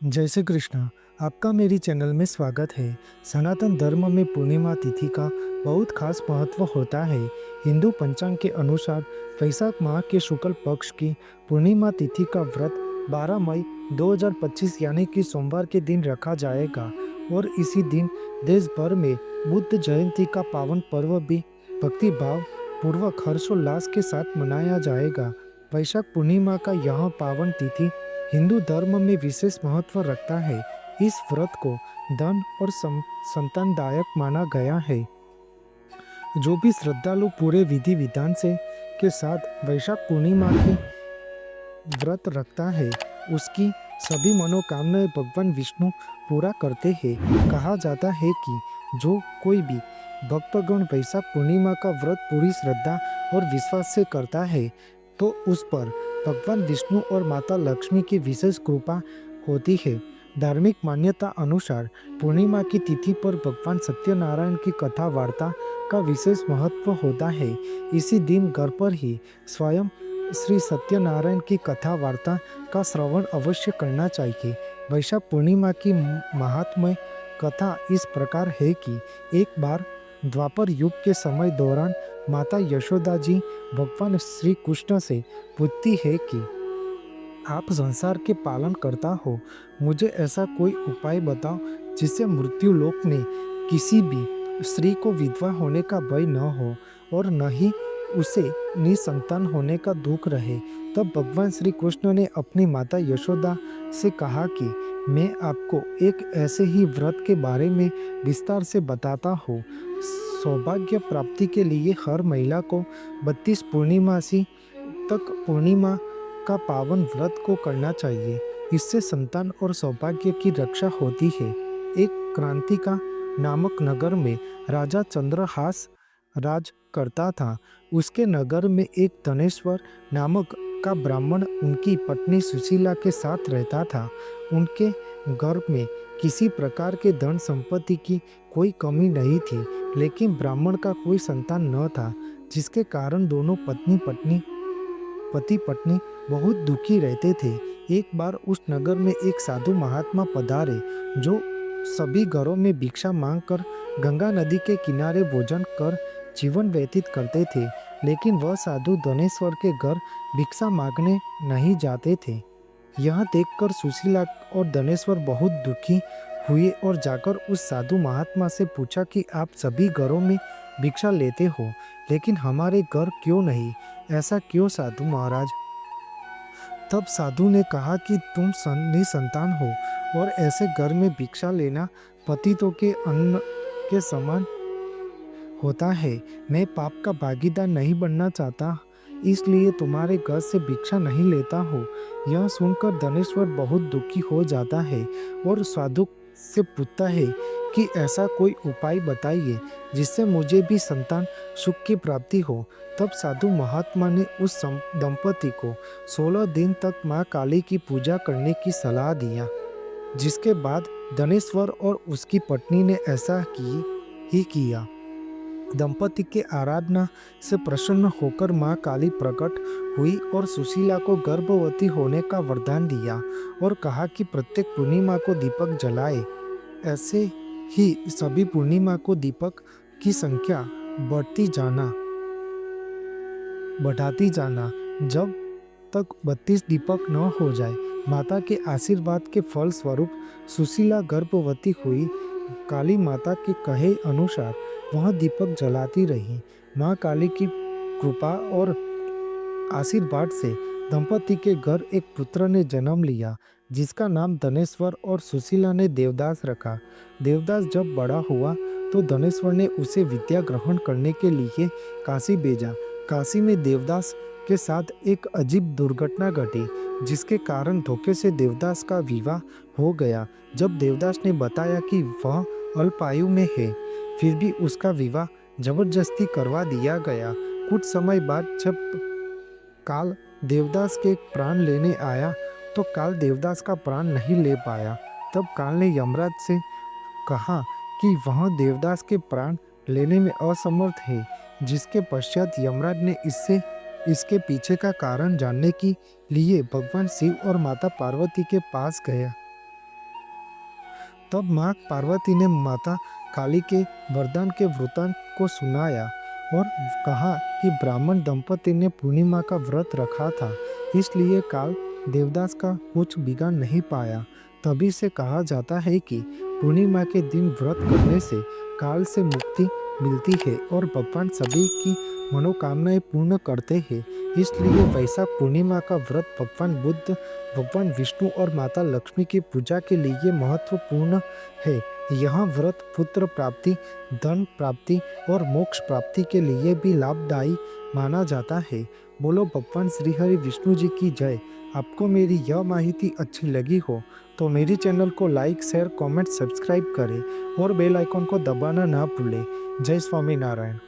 जय श्री कृष्ण। आपका मेरी चैनल में स्वागत है। सनातन धर्म में पूर्णिमा तिथि का बहुत खास महत्व होता है। हिंदू पंचांग के अनुसार वैशाख माह के शुक्ल पक्ष की पूर्णिमा तिथि का व्रत 12 मई 2025 यानी कि सोमवार के दिन रखा जाएगा और इसी दिन देश भर में बुद्ध जयंती का पावन पर्व भी भक्ति भाव पूर्वक हर्षोल्लास के साथ मनाया जाएगा। वैशाख पूर्णिमा का यह पावन तिथि हिंदू धर्म में विशेष महत्व रखता है। इस व्रत को धन और संतानदायक माना गया है। जो भी श्रद्धालु पूरे विधि विधान से के साथ वैशाख पूर्णिमा की व्रत रखता है, उसकी सभी मनोकामनाएं भगवान विष्णु पूरा करते हैं। कहा जाता है कि जो कोई भी भक्तगण वैशाख पूर्णिमा का व्रत पूरी श्रद्धा और विश्वास से करता है तो उस पर भगवान विष्णु और माता लक्ष्मी की विशेष कृपा होती है। धार्मिक मान्यता अनुसार पूर्णिमा की तिथि पर भगवान सत्यनारायण की कथा वार्ता का विशेष महत्व होता है। इसी दिन घर पर ही स्वयं श्री सत्यनारायण की कथा वार्ता का श्रवण अवश्य करना चाहिए। वैशाख पूर्णिमा की महात्म्य कथा इस प्रकार है कि एक बार द्वापर युग के समय दौरान माता यशोदा जी भगवान श्री कृष्ण से पूछती है कि आप संसार के पालन करता हो, मुझे ऐसा कोई उपाय बताओ जिससे मृत्यु लोक में किसी भी स्त्री को विधवा होने का भय न हो और न ही उसे निसंतान होने का दुख रहे। तब भगवान श्री कृष्ण ने अपनी माता यशोदा से कहा कि मैं आपको एक ऐसे ही व्रत के बारे में विस्तार से बताता हूँ। सौभाग्य प्राप्ति के लिए हर महिला को 32 पूर्णिमासी तक पूर्णिमा का पावन व्रत को करना चाहिए। इससे संतान और सौभाग्य की रक्षा होती है। एक क्रांतिका नामक नगर में राजा चंद्रहास राज करता था। उसके नगर में एक धनेश्वर नामक का ब्राह्मण उनकी पत्नी सुशीला के साथ रहता था। उनके घर में किसी प्रकार के धन संपत्ति की कोई कमी नहीं थी, लेकिन ब्राह्मण का कोई संतान न था, जिसके कारण दोनों पति पत्नी बहुत दुखी रहते थे। एक बार उस नगर में एक साधु महात्मा पधारे, जो सभी घरों में भिक्षा मांगकर गंगा नदी के किनारे भोजन कर जीवन व्यतीत करते थे। लेकिन वह साधु धनेश्वर के घर भिक्षा मांगने नहीं जाते थे। यह देखकर सुशीला और धनेश्वर बहुत दुखी हुए और जाकर उस साधु महात्मा से पूछा कि आप सभी घरों में भिक्षा लेते हो, लेकिन हमारे घर क्यों नहीं? ऐसा क्यों साधु महाराज? तब साधु ने कहा कि तुम निसंतान हो और ऐसे घर में भिक्षा लेना पतितों के अन्न के समान होता है। मैं पाप का भागीदार नहीं बनना चाहता, इसलिए तुम्हारे घर से भिक्षा नहीं लेता हूँ। यह सुनकर धनेश्वर बहुत दुखी हो जाता है और साधु से पूछता है कि ऐसा कोई उपाय बताइए जिससे मुझे भी संतान सुख की प्राप्ति हो। तब साधु महात्मा ने उस दंपति को 16 दिन तक माँ काली की पूजा करने की सलाह दिया, जिसके बाद धनेश्वर और उसकी पत्नी ने ऐसा ही किया। दंपति के आराधना से प्रसन्न होकर माँ काली प्रकट हुई और सुशीला को गर्भवती होने का वरदान दिया और कहा कि प्रत्येक पूर्णिमा को दीपक जलाए। ऐसे ही सभी पूर्णिमा को दीपक की संख्या बढ़ाती जाना जब तक 32 दीपक न हो जाए। माता के आशीर्वाद के फल स्वरूप सुशीला गर्भवती हुई। काली माता के कहे अनुसार वह दीपक जलाती रही। माँ काली की कृपा और आशीर्वाद से दंपति के घर एक पुत्र ने जन्म लिया, जिसका नाम धनेश्वर और सुशीला ने देवदास रखा। देवदास जब बड़ा हुआ तो धनेश्वर ने उसे विद्या ग्रहण करने के लिए काशी भेजा। काशी में देवदास के साथ एक अजीब दुर्घटना घटी, जिसके कारण धोखे से देवदास का विवाह हो गया। जब देवदास ने बताया कि वह अल्पायु में है, फिर भी उसका विवाह जबरदस्ती करवा दिया गया। कुछ समय बाद जब काल देवदास के प्राण लेने आया तो काल देवदास का प्राण नहीं ले पाया। तब काल ने यमराज से कहा कि वह देवदास के प्राण लेने में असमर्थ है, जिसके पश्चात यमराज ने इसके पीछे का कारण जानने के लिए भगवान शिव और माता पार्वती के पास गया। तब माँ पार्वती ने माता काली के वरदान के वृतांत को सुनाया और कहा कि ब्राह्मण दंपति ने पूर्णिमा का व्रत रखा था, इसलिए काल देवदास का कुछ बिगाड़ नहीं पाया। तभी से कहा जाता है कि पूर्णिमा के दिन व्रत करने से काल से मुक्ति मिलती है और भगवान सभी की मनोकामनाएं पूर्ण करते हैं। इसलिए वैशाख पूर्णिमा का व्रत भगवान बुद्ध, भगवान विष्णु और माता लक्ष्मी की पूजा के लिए महत्वपूर्ण है। यह व्रत पुत्र प्राप्ति, धन प्राप्ति और मोक्ष प्राप्ति के लिए भी लाभदायी माना जाता है। बोलो भगवान श्री हरि विष्णु जी की जय। आपको मेरी यह माहिती अच्छी लगी हो तो मेरी चैनल को लाइक, शेयर, कमेंट, सब्सक्राइब करें और बेल आइकन को दबाना ना भूलें। जय स्वामी नारायण।